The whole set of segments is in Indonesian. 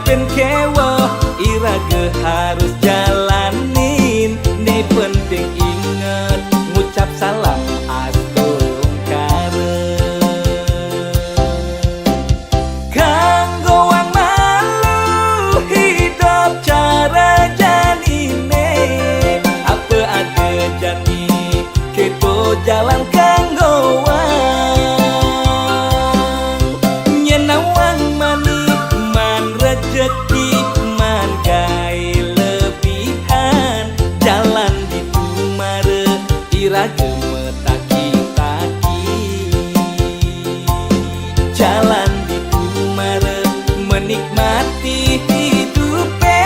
Diapin kewo irage harus jalanin. Nih penting inget ngucap salam astungkare. Kanggo wong malu hidup cara janine. Apa ada jani keto jalan kanggo gemetaki-taki. Jalan di Tumare menikmati hidupe.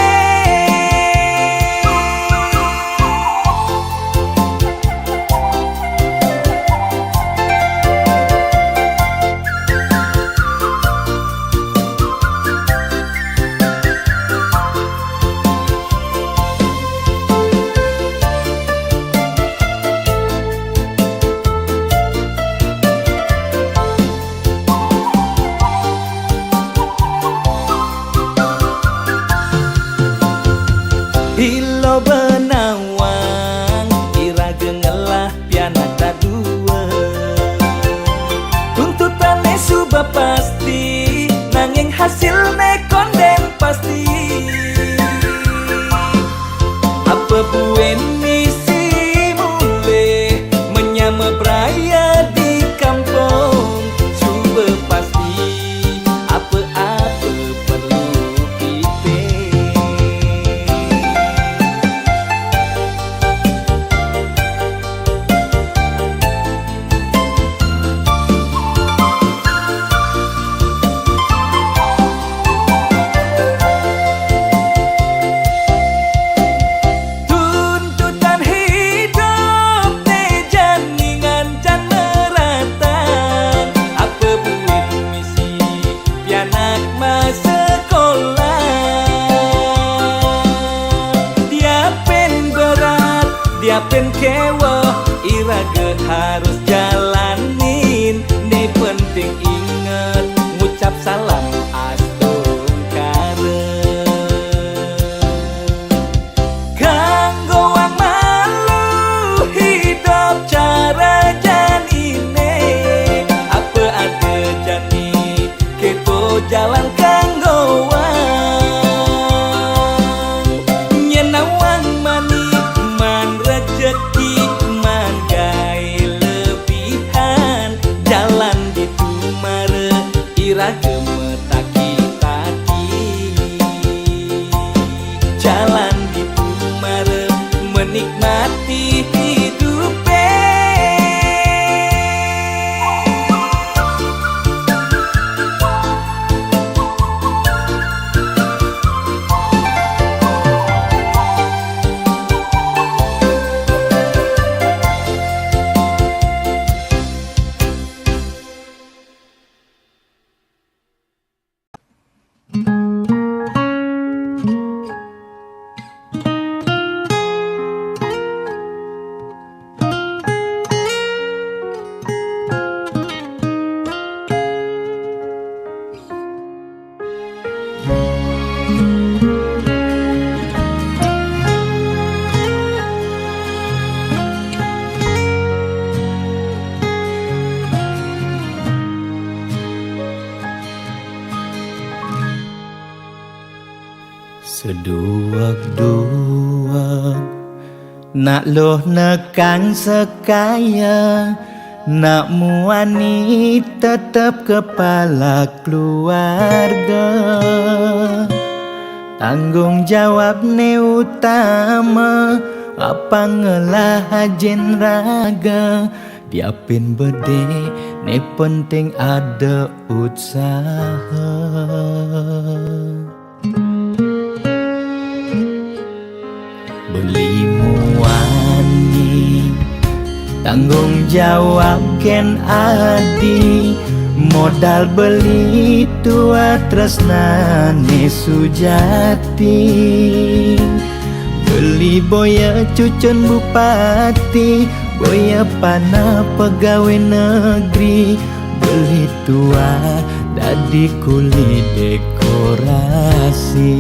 Hilo benawang irage ngelah piana tadua. Tuntutannya suba pasti nanging hasilnya konden pasti. Apa buen misi mulai menyama beraya di kampung. Suba pasti apa-apa perlu kita. Diapin kewo irage harus jalanin. Nih penting inget ngucap salam astungkare. Kanggo wong malu hidup cara janine. Apa ada jani keto jalan kanggo gemetaki-taki. Jalan di Tumare menikmati hidupe. Seduak-duak nak loh nekang sekaya. Nak muani tetap kepala keluarga. Tanggung jawab ne utama. Apa ngelah ajen raga. Diapin bede ne penting ada usaha. Beli muani tanggung jawab ken adi. Modal beli tua tresnane sujati. Beli boya cucun bupati. Boya pana pegawai negeri. Beli tua dadi kuli dekorasi.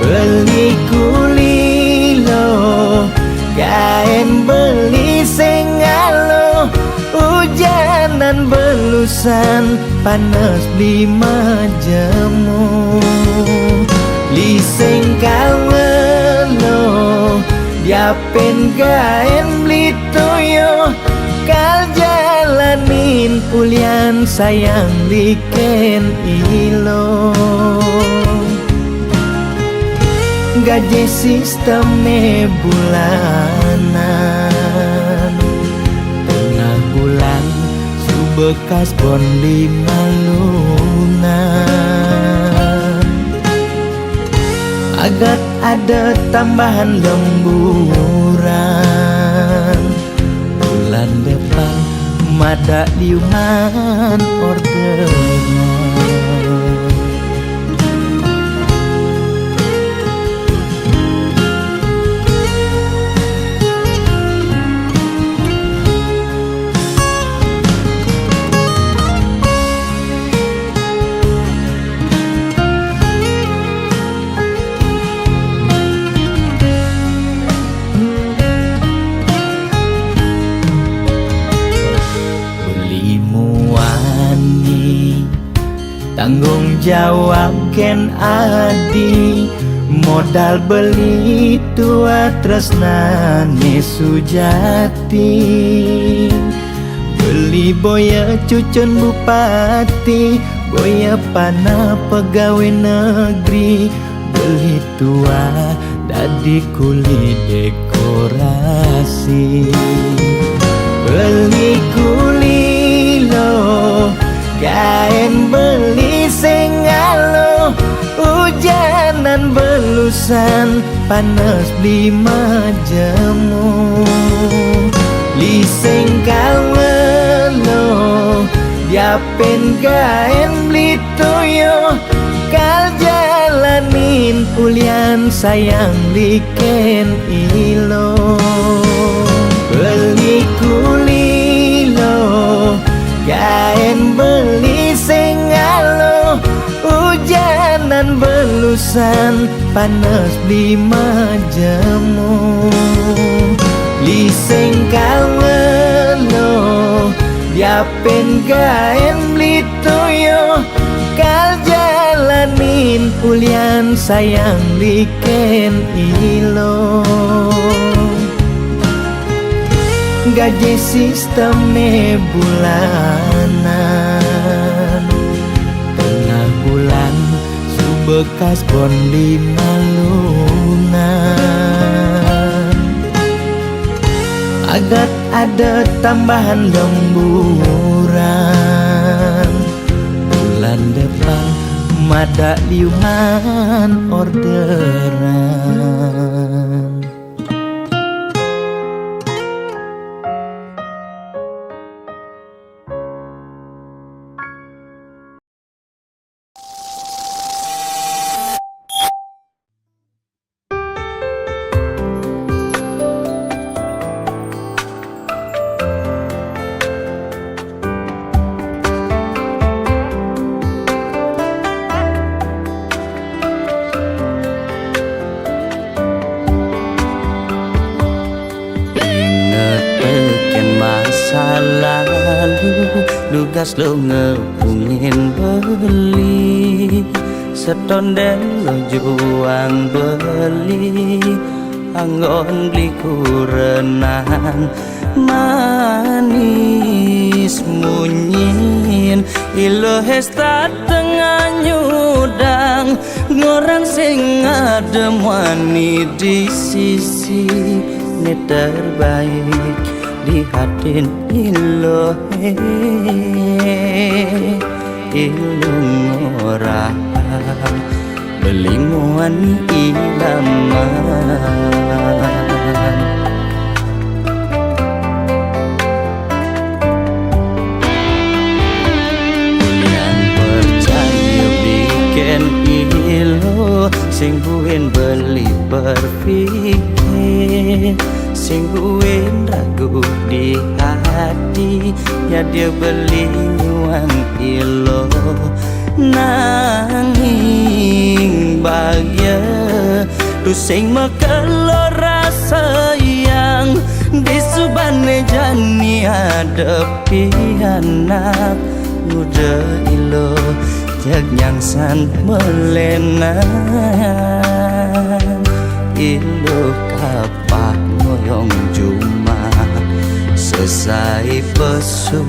Beli kuli lo kain beli sing alo, hujanan belusan panas beli majemu. Li sing kawelo diapen kain beli toyo, kal jalanin ulian sayang liken ilo. Gaji sistemnya bulanan, tengah bulan su bekas bon 5 lunan. Agar ada tambahan lemburan, bulan depan mada liuman orderan. Tanggung jawab ken adi, modal beli tua tresnane sujati. Beli boya cucun bupati, boya pana pegawai negeri. Beli tua dadi kuli dekorasi. Beli kuli lo kain beli sing alo, hujanan belusan panas beli majemu. Li sing kawelo diapen kain beli toyo, kal jalanin ulian sayang liken ilo. Beli kuli lo kain beli sing alo, hujanan belusan panas beli majemu. Li sing kawelo diapen kain beli toyo, kal jalanin ulian sayang liken ilo. Gaji sistemnya bulanan, tengah bulan su bekas bon 5 lunan. Agar ada tambahan lemburan, bulan depan mada liuman orderan. Lugas lo ngepungin beli, setondel lo juang beli, anggon beli kurenan manis munyin. Ilo hesta tengah nyudang, ngorang sing adem wani di sisi ne terbaik di hatin ilo ilo ngorang beli muan ilaman. Yang percaya bikin ilo, sing buin beli berpikir, sing buin ragu di hati, ya dia beli nyuang ilo. sing mekelo rasa yang disubane jani hadepi anak muda ilo jag nyangsan melenan ilo kapak ngoyong juma selesai pesu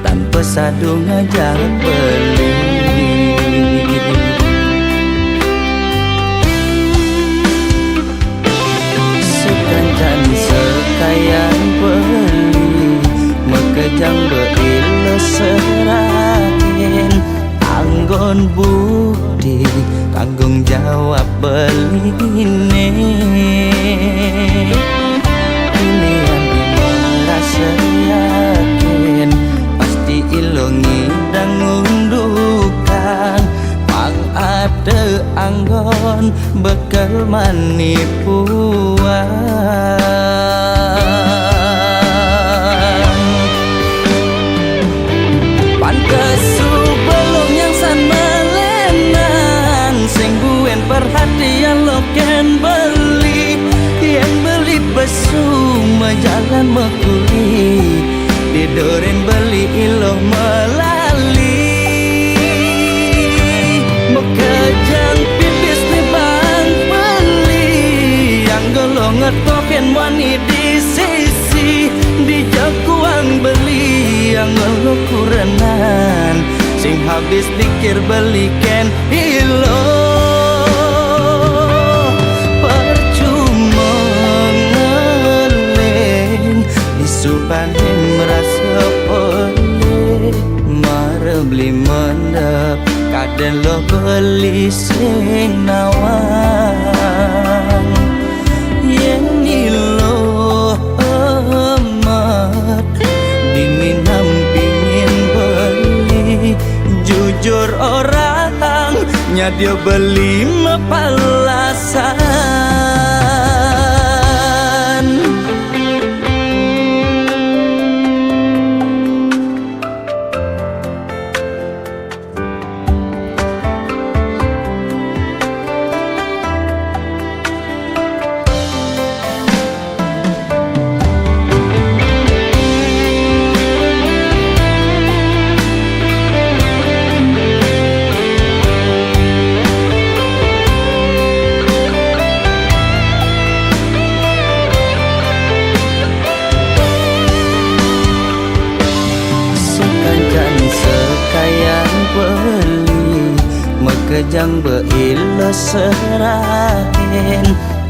tanpa sadu ngajak beli sekancan sekayan beli mekejang beilo serahin anggon budi tanggung jawab beline ini yang merasa yakin pasti ilongi dan ngundukan pang ada anggon bekal manipuan pantes sebelum yang san melenan sing buen perhatian lo ken beli yang beli pesu jalan mekuli didoren beli ilo melali mekejang pipis di bang beli yang golong ngetoken wani di sisi di jakuang beli yang ngelo kurenan sing habis pikir beli ken ilo supanin merasa boleh mare beli mendep kaden lo beli sing nawang yang nilo amat diminam pingin beli jujur orang nyadia beli mepalasan kejang beilo serahin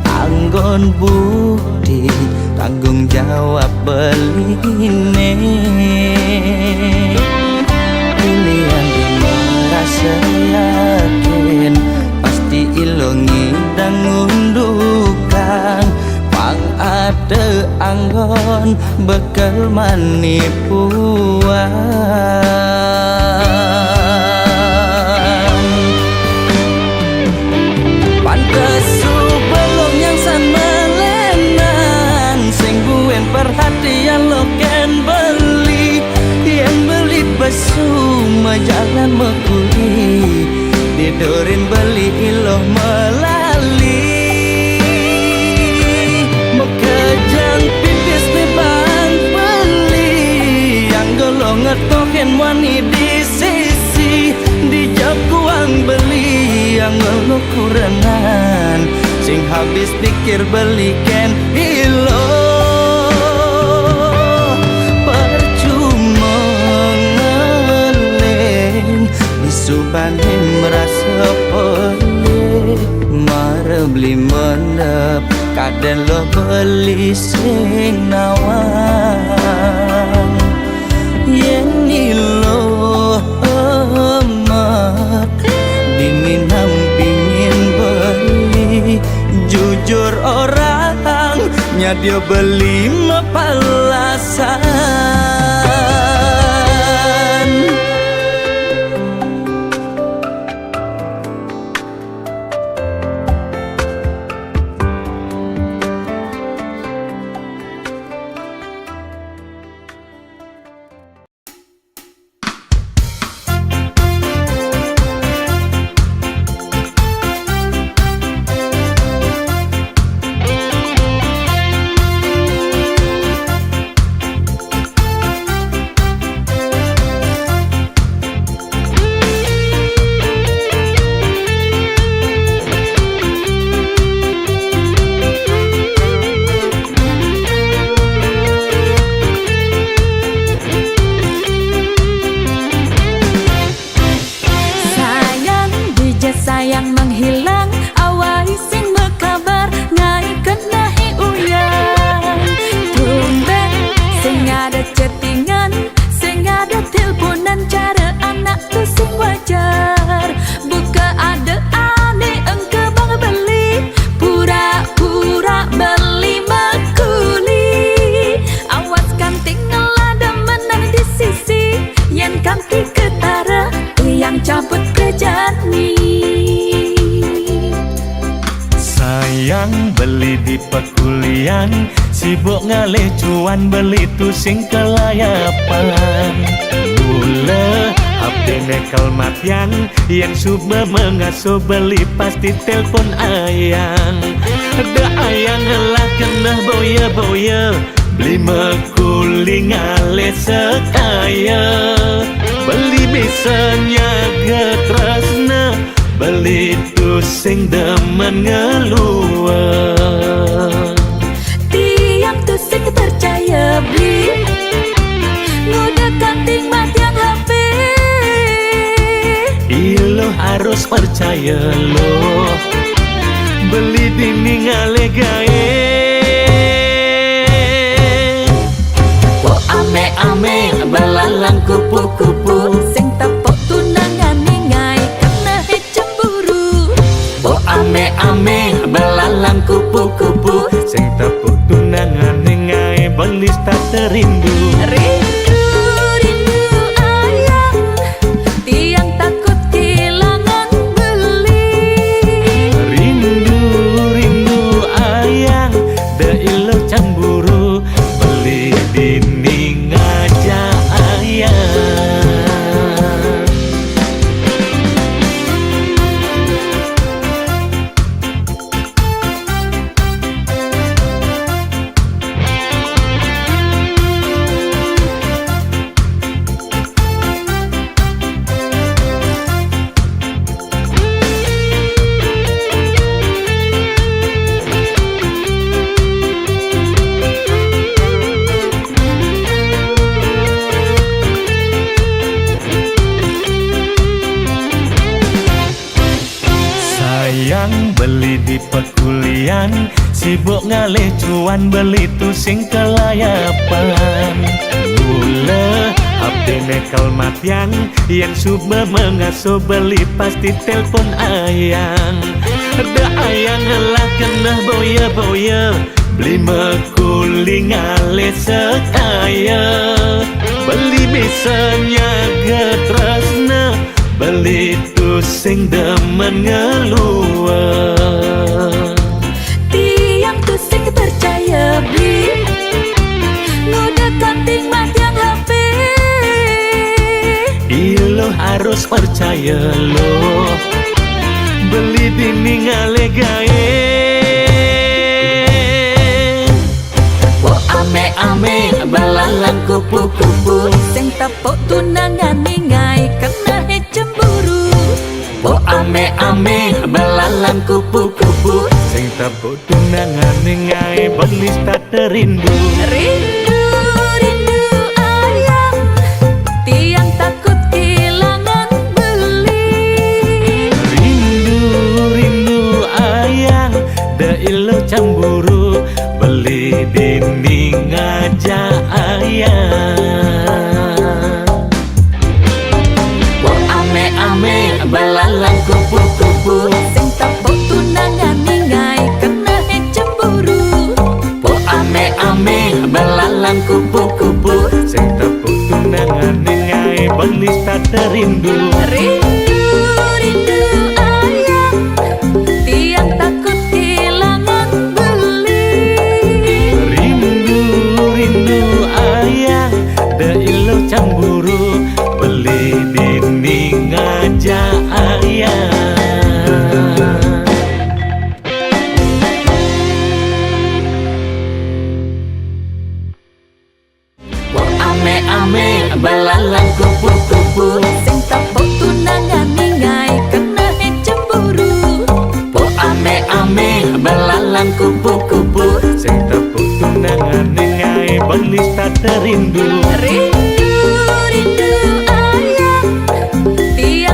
anggon budi tanggung jawab beline ini yang merasa yakin pasti ilongi dan ngundukan pang ada anggon bekal manipuan pantes sebelum yang san melenan sing buen perhatian lo ken beli yang beli pesu jalan mekuli didorin beli ilo melali mekejang pipis di bang beli yang golong ngetoken wani di sisi di jakuang beli yang ngeluh kurenan sing habis pikir beli ken ilo percuma ngeleng disubanin merasa boleh mare beli mendep kaden lo beli sing nawang yang ilo amat diminam pingin beli jujur orang nyadia beli mepalasan ketara yang cabut kerjani. Sayang beli di pekulian, sibuk ngalih cuan beli tu sing kelayapan. Mula HP nekel matian, yang suba mengasuh beli pasti telpon ayang. Ada ayang lah kena boya-boya, beli mekuli ngalih sekaya. Beli bisanya getresna, beli tu sing demen ngeluar. Tiang tu sing percaya beli, ngudah kanting matiang HP. Ilo harus percaya lo, beli dini ngale gae. Oh ame-ame belalang kupu-kupu, sing tepuk tunangan ningai karena cemburu. Oh ame-ame belalang kupu-kupu, sing tepuk tunangan ningai belis tak terindu. Rindu, rindu ayang, tiang takut kehilangan beli. Rindu, rindu ayang, da ilo cemburu, beli dini ngajak ayang. Sayang beli di pekulian, sibuk ngalih cuan beli tu sing kelayapan. Mula HP nekel matian, yang suba mengasuh beli pasti telpon ayang. Ada ayang lah kena boya-boya, beli mekuli ngalih sekaya. Beli bisanya getresna, beli tu sing demen ngeluar. Tiang tu sing percaya beli, ngudah kanting matiang HP. Ilo harus percaya lo, beli dini ngale gae. Oh ame-ame belalang kupu-kupu, sing tepuk tunangan ningai karena cemburu. Oh ame-ame belalang kupu-kupu, sing tepuk tunangan ningai belis tak terindu. Rindu, rindu ayang, tiang takut kehilangan beli. Rindu, rindu ayang, da ilo cemburu, beli dini ngajak ayang. Oh ame-ame belalang kupu-kupu, sing tepuk tunangan ningai karena cemburu. Oh ame-ame belalang kupu-kupu, sing tepuk tunangan ningai belis tak terindu. Rindu, rindu ayang, tiang takut kehilangan beli. Rindu, rindu ayang, da ilo cemburu, beli dini ngajak ayang. Oh ame-ame belalang kupu-kupu, sing tepuk tunangan ningai karena cemburu. Oh ame-ame belalang kupu-kupu, sing tepuk tunangan ningai belis tak terindu. Rindu, rindu ayang, tiang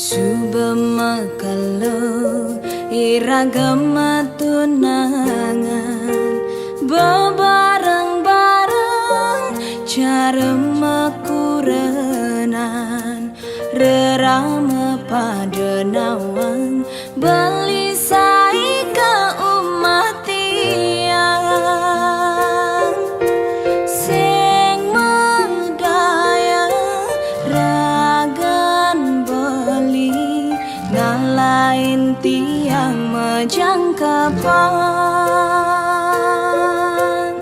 Subemakalo iragama tunangan bebareng-bareng cara makurenan rerama pada nawang beli sai ke umat tiang sing medaya ragan beli ngalain tiang majangkapan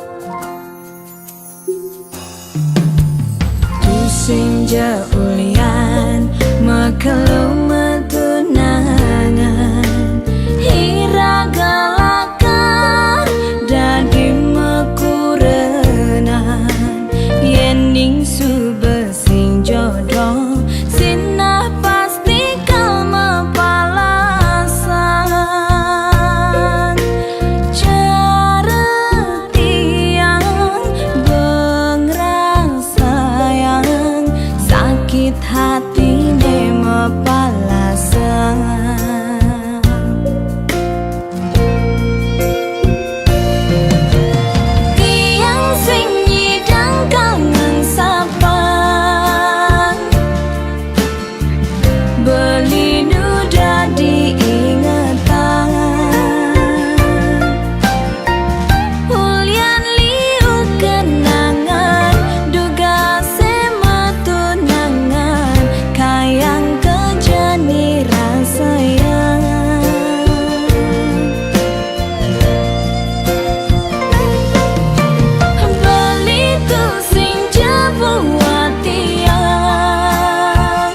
tu sing jaulian makalo metunangan hiragalakan dadi makurenan yening subesing jodoh sinah pasti kau mapalasan cara tiang bengrang sayang sakit hati ne mapalasan tiang sing nyidang kangen sapang beli nuda diingatan ulian liu kenangan duga semetunangan kayang kejani rasayang beli tu sing jabuat tiang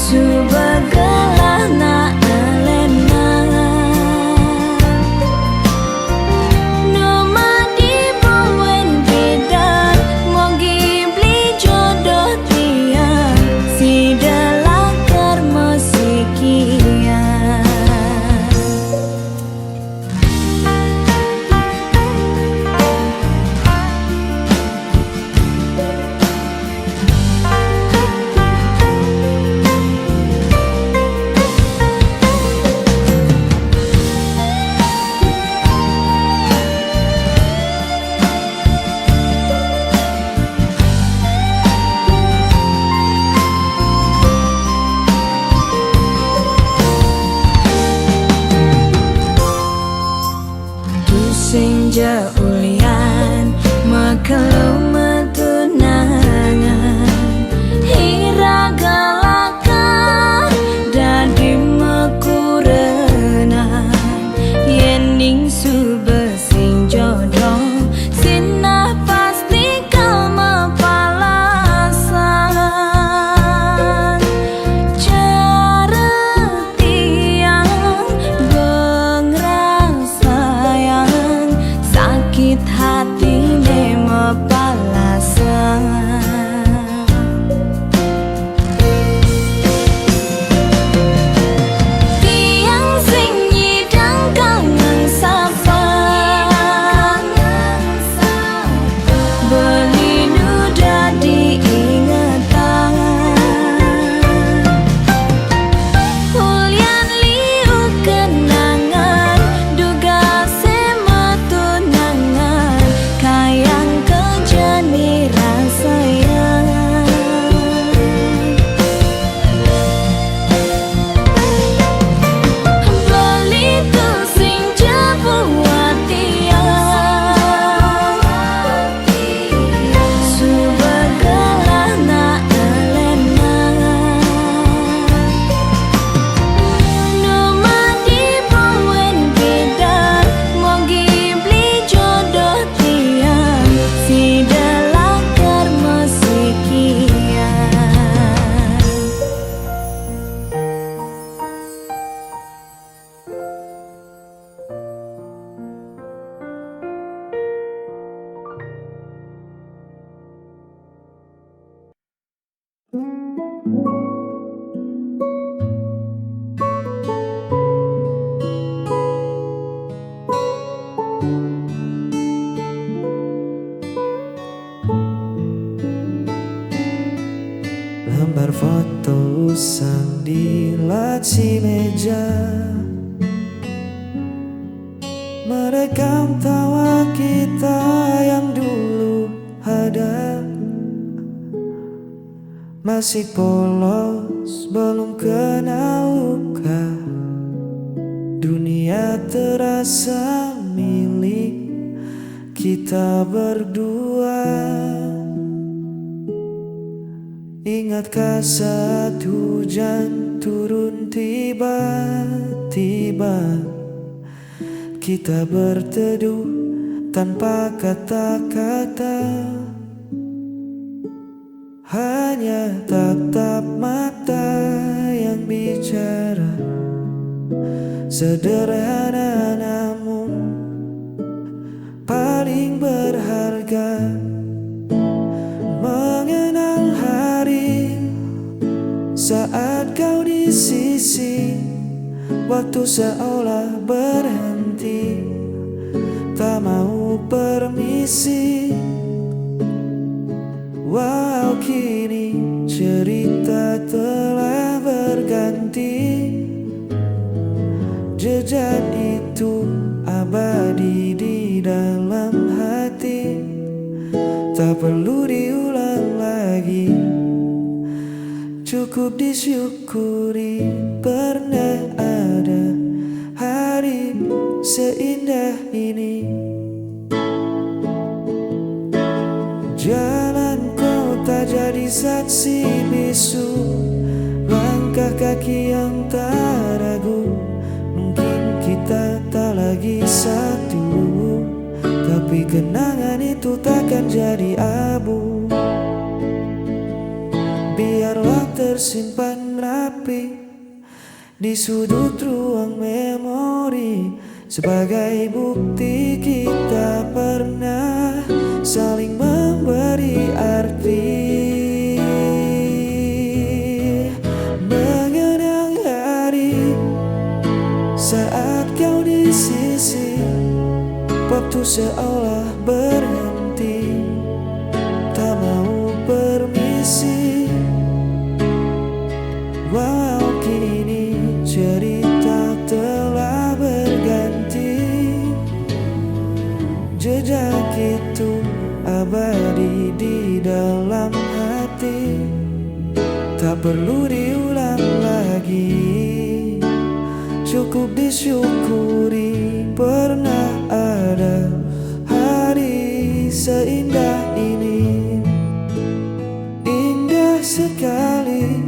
subagalah na alena numa di buen bidan mogi beli jodoh tiang si dalakar musikian tu sing jaulian makalo metunangan hiragalakan dadi makurenan yening subesing jodoh sinah pasti kau mapalasan cara tiang bengrang sayang sakit hati ne mapalasan tiang sing nyidang kangen sapang beli nuda diingatan ulian liu kenangan duga semetunangan kayang kejani rasayang beli tu sing jabuat tiang subagalah na alena numa di buen bidan mogi beli jodoh tiang si dalakar musikian lembar foto usang di laci meja, merekam tawa kita yang dulu ada. Masih polos, belum kenal luka. Dunia terasa milik kita berdua. Ingatkah saat hujan turun tiba-tiba, kita berteduh tanpa kata-kata, hanya tatap mata yang bicara. Sederhana namun paling berharga. Mengenang hari saat kau di sisi, waktu seolah berhenti, tak mau permisi. Wow, kini cerita telah berganti. Jejak itu abadi di dalam hati, tak perlu diulang lagi. Cukup disyukuri pernah ada hari seindah ini. Jalan kota jadi saksi bisu, langkah kaki yang tak ragu. Mungkin kita tak lagi satu, tapi kenangan itu takkan jadi abu. Biarlah tersimpan rapi di sudut ruang memori, sebagai bukti kita pernah saling memberi arti. Mengenang hari saat kau di sisi, waktu seolah berhenti, tak mau permisi. Wow, kini cerita telah berganti. Jejak itu abadi di dalam hati, tak perlu diulang lagi. Cukup disyukuri pernah ada hari seindah ini. Indah sekali.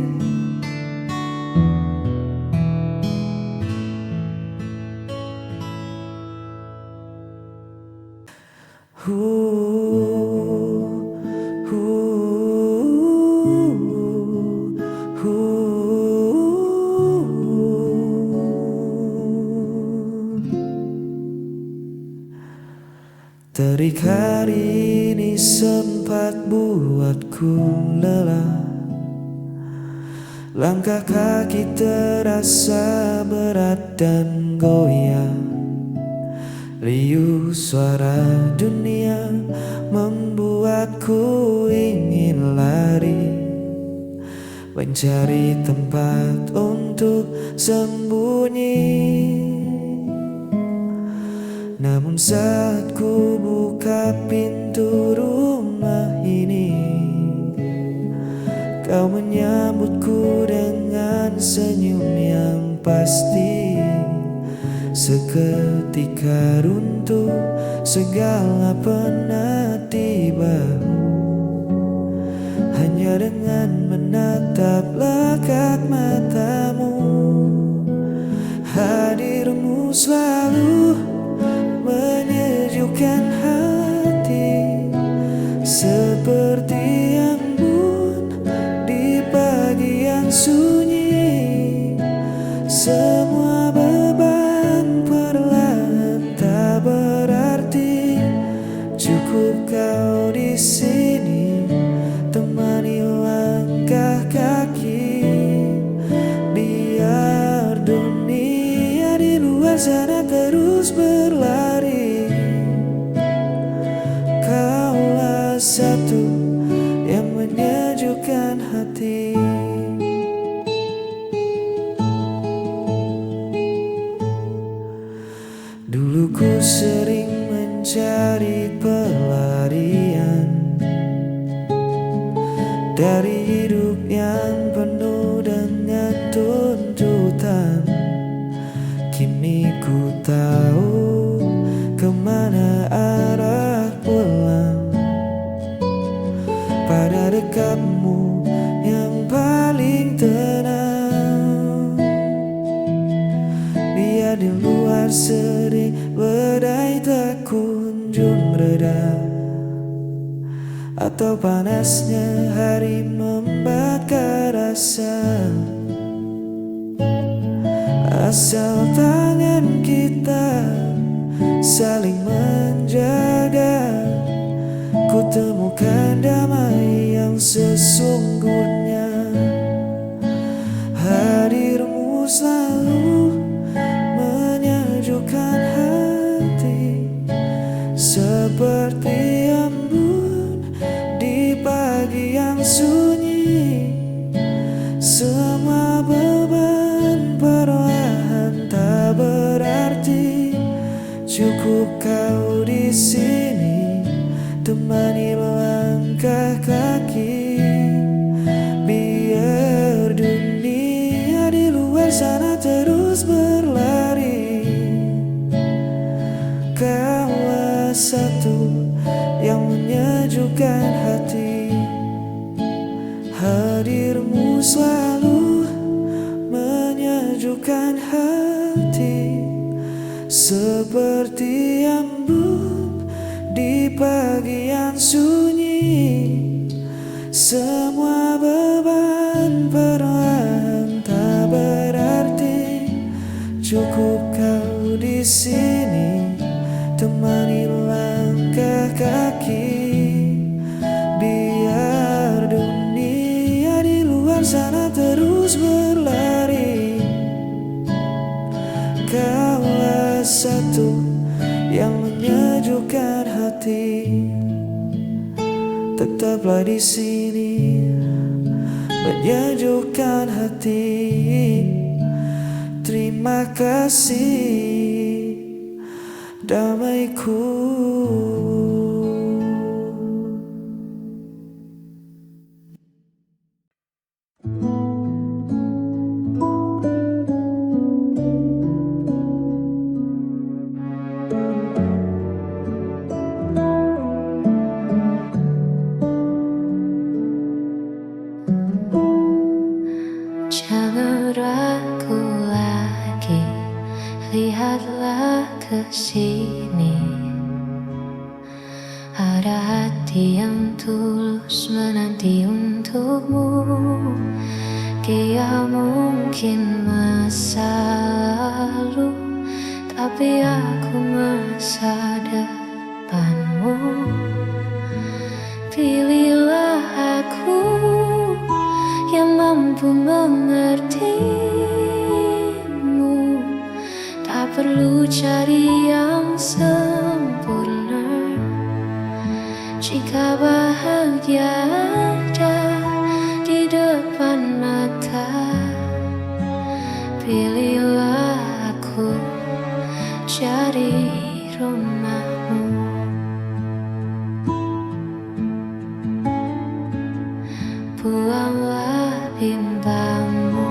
Terik hari ini sempat buatku lelah. Langkah kaki terasa berat dan goyang. Riuh suara dunia membuatku ingin lari, mencari tempat untuk sembunyi. Namun saat ku buka pintu rumah ini, kau menyambutku dengan senyum yang pasti. Seketika runtuh segala penatibamu, hanya dengan menatap lekat matamu. Hadirmu selalu menyejukkan hati, seperti embun di pagi yang sunyi. Semua beban perlahan tak berarti. Cukup kau di sini, temani langkah kaki. Biar dunia di luar sana terus dari hidup yang penuh dengan tuntutan. Kini ku tahu kemana arah pulang, pada dekatmu yang paling tenang. Biar di luar sering badai tak kunjung reda, atau panasnya hari membakar rasa. Asal tangan kita saling menjaga, ku temukan damai yang sesungguhnya. Hadirmu selalu menyejukkan hati, seperti embun di pagi yang sunyi. Semua beban perlahan tak berarti, cukup kau di sini temani langkah kaki. Biar dunia di luar sana terus berlari, kaulah satu yang menyejukkan hati. Hadirmu selalu menyejukkan hati, seperti embun di pagi yang sunyi. Semua beban perlahan tak berarti, cukup kau di sini temani langkah kaki. Biar dunia di luar sana terus berlari, kaulah satu yang menyejukkan hati. Tetaplah di sini menyejukkan hati. Terima kasih damaiku. Jangan ragu lagi, lihatlah ke sini. Ada hati yang tulus menanti untukmu. Dia mungkin masa lalu, tapi aku masa depanmu. Pilihlah aku yang mampu mengertimu. Tak perlu cari yang sempurna, jika bahagia ada di depan mata. Pilihlah aku jadi rumahmu. Buanglah bimbangmu,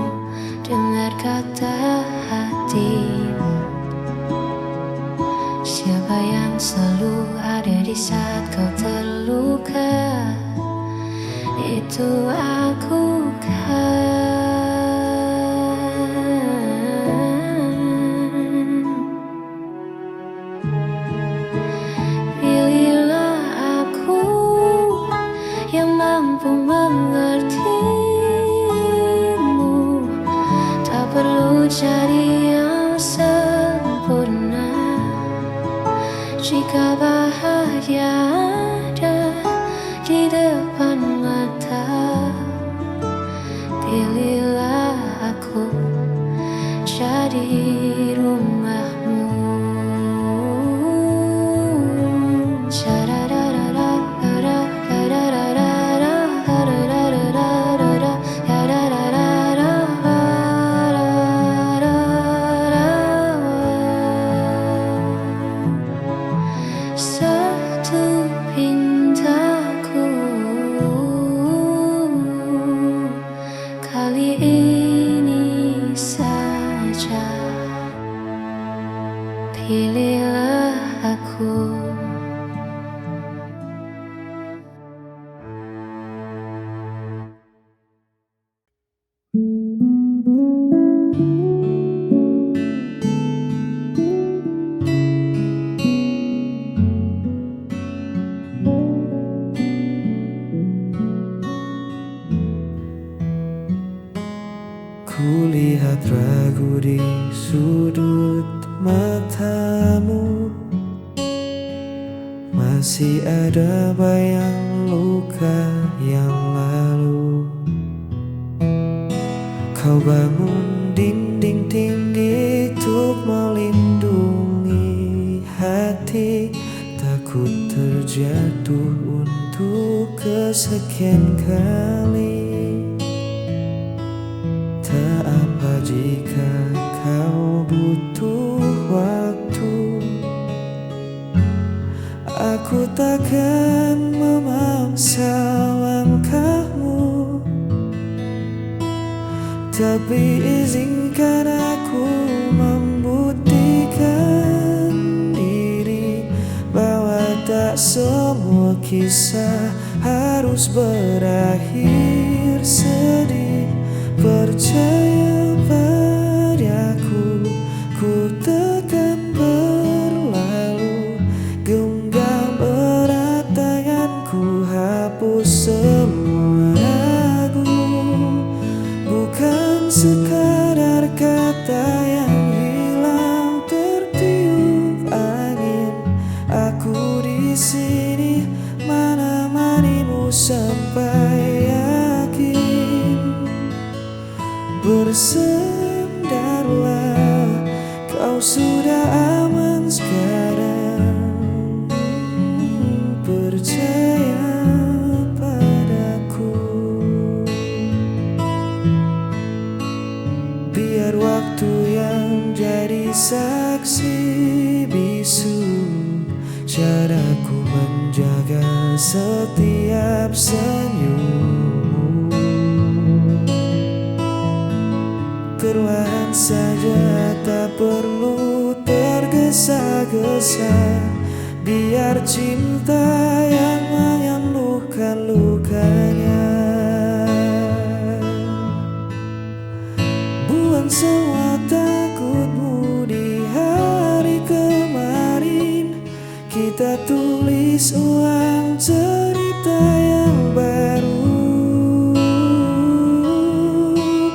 dengar kata hatimu. Siapa yang selalu ada di saat kau terluka, itu aku kan. Pilihlah aku yang mampu mengertimu. Tak perlu cari yang sempurna, jika bahagia ada di depan mata. Kulihat ragu di sudut matamu, masih ada bayang luka yang lalu. Kau bangun dinding tinggi untuk melindungi hati, takut terjatuh untuk kesekian kali. Tak apa jika kau butuh waktu, aku takkan memaksa langkahmu, tapi izinkan aku membuktikan diri bahwa tak semua kisah harus berakhir sedih. Percaya padaku, ku takkan berlalu. Genggam erat tanganku, hapus semua ragu. Bukan sekadar kata yang hilang tertiup angin. Aku di sini menemanimu sampai yakin. Bersandarlah, kau sudah aman sekarang. Percaya padaku. Biar waktu yang jadi saksi bisu caraku menjaga setiap senyum. Perlahan saja, tak perlu tergesa-gesa. Biar cinta yang menyembuhkan lukanya. Buang semua takutmu di hari kemarin. Kita tulis ulang cerita yang baru.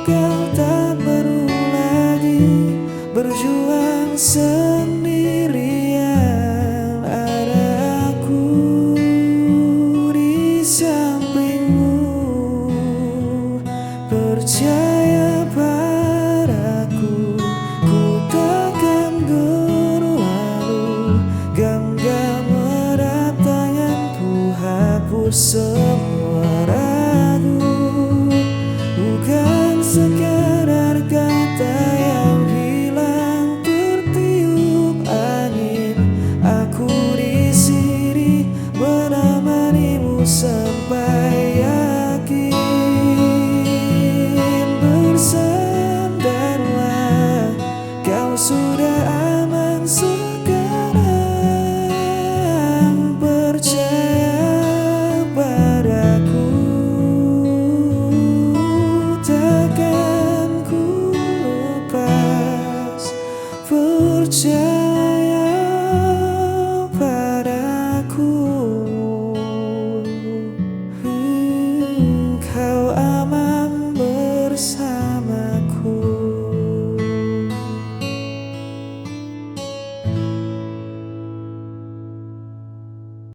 Kau tak perlu lagi berjuang sendirian. Ada aku di sampingmu. Percaya